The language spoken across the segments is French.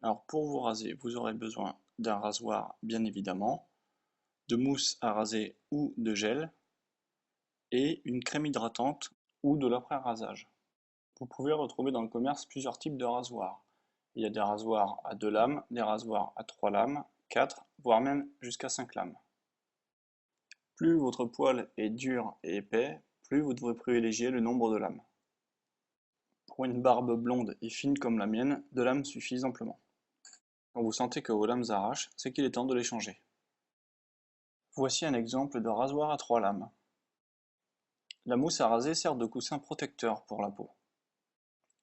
Alors pour vous raser, vous aurez besoin d'un rasoir bien évidemment, de mousse à raser ou de gel, et une crème hydratante ou de l'après-rasage. Vous pouvez retrouver dans le commerce plusieurs types de rasoirs. Il y a des rasoirs à 2 lames, des rasoirs à 3 lames, 4, voire même jusqu'à 5 lames. Plus votre poil est dur et épais, plus vous devrez privilégier le nombre de lames. Pour une barbe blonde et fine comme la mienne, 2 lames suffisent amplement. Quand vous sentez que vos lames arrachent, c'est qu'il est temps de les changer. Voici un exemple de rasoir à 3 lames. La mousse à raser sert de coussin protecteur pour la peau.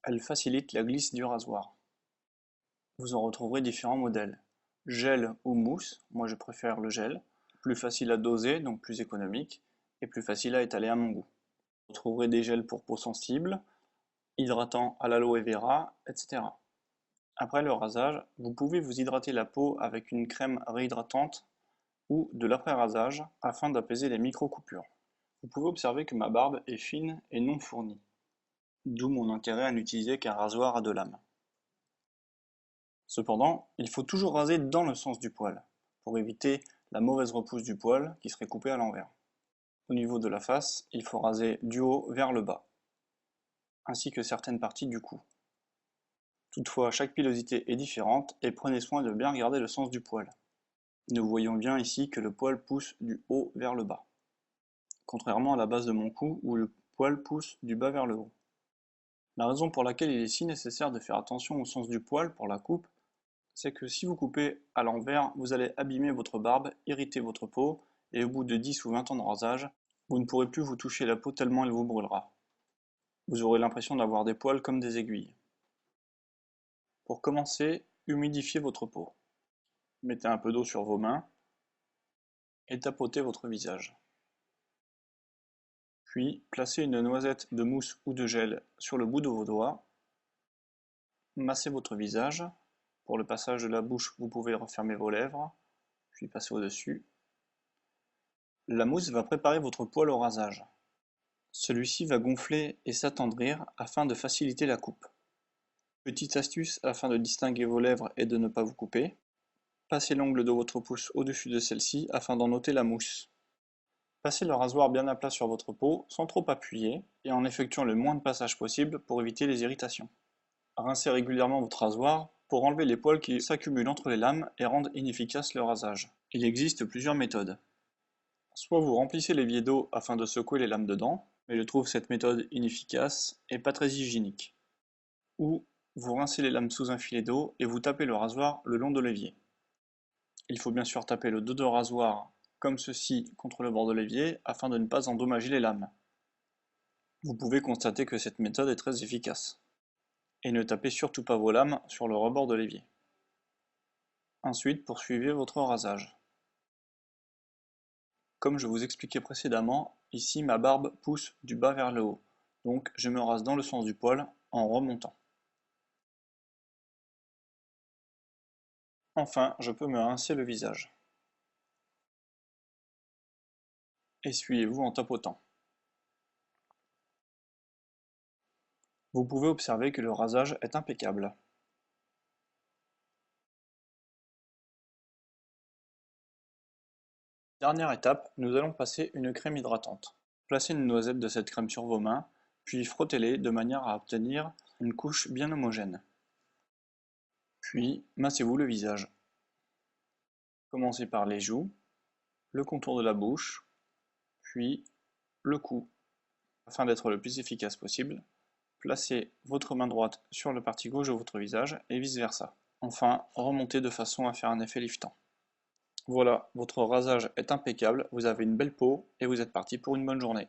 Elle facilite la glisse du rasoir. Vous en retrouverez différents modèles. Gel ou mousse, moi je préfère le gel. Plus facile à doser, donc plus économique, et plus facile à étaler à mon goût. Vous retrouverez des gels pour peau sensible, hydratants à l'aloe vera, etc. Après le rasage, vous pouvez vous hydrater la peau avec une crème réhydratante ou de l'après-rasage afin d'apaiser les micro-coupures. Vous pouvez observer que ma barbe est fine et non fournie, d'où mon intérêt à n'utiliser qu'un rasoir à 2 lames. Cependant, il faut toujours raser dans le sens du poil, pour éviter la mauvaise repousse du poil qui serait coupé à l'envers. Au niveau de la face, il faut raser du haut vers le bas, ainsi que certaines parties du cou. Toutefois, chaque pilosité est différente et prenez soin de bien regarder le sens du poil. Nous voyons bien ici que le poil pousse du haut vers le bas, contrairement à la base de mon cou où le poil pousse du bas vers le haut. La raison pour laquelle il est si nécessaire de faire attention au sens du poil pour la coupe, c'est que si vous coupez à l'envers, vous allez abîmer votre barbe, irriter votre peau, et au bout de 10 ou 20 ans de rasage, vous ne pourrez plus vous toucher la peau tellement elle vous brûlera. Vous aurez l'impression d'avoir des poils comme des aiguilles. Pour commencer, humidifiez votre peau. Mettez un peu d'eau sur vos mains et tapotez votre visage. Puis, placez une noisette de mousse ou de gel sur le bout de vos doigts. Massez votre visage. Pour le passage de la bouche, vous pouvez refermer vos lèvres, puis passer au-dessus. La mousse va préparer votre poil au rasage. Celui-ci va gonfler et s'attendrir afin de faciliter la coupe. Petite astuce afin de distinguer vos lèvres et de ne pas vous couper. Passez l'ongle de votre pouce au-dessus de celle-ci afin d'en ôter la mousse. Passez le rasoir bien à plat sur votre peau sans trop appuyer et en effectuant le moins de passages possible pour éviter les irritations. Rincez régulièrement votre rasoir pour enlever les poils qui s'accumulent entre les lames et rendent inefficace le rasage. Il existe plusieurs méthodes. Soit vous remplissez l'évier d'eau afin de secouer les lames dedans, mais je trouve cette méthode inefficace et pas très hygiénique. Ou vous rincez les lames sous un filet d'eau et vous tapez le rasoir le long de l'évier. Il faut bien sûr taper le dos de rasoir comme ceci contre le bord de l'évier afin de ne pas endommager les lames. Vous pouvez constater que cette méthode est très efficace. Et ne tapez surtout pas vos lames sur le rebord de l'évier. Ensuite, poursuivez votre rasage. Comme je vous expliquais précédemment, ici ma barbe pousse du bas vers le haut, donc je me rase dans le sens du poil en remontant. Enfin, je peux me rincer le visage. Essuyez-vous en tapotant. Vous pouvez observer que le rasage est impeccable. Dernière étape, nous allons passer une crème hydratante. Placez une noisette de cette crème sur vos mains, puis frottez-les de manière à obtenir une couche bien homogène. Puis, massez-vous le visage. Commencez par les joues, le contour de la bouche, puis le cou. Afin d'être le plus efficace possible, placez votre main droite sur la partie gauche de votre visage et vice-versa. Enfin, remontez de façon à faire un effet liftant. Voilà, votre rasage est impeccable, vous avez une belle peau et vous êtes parti pour une bonne journée.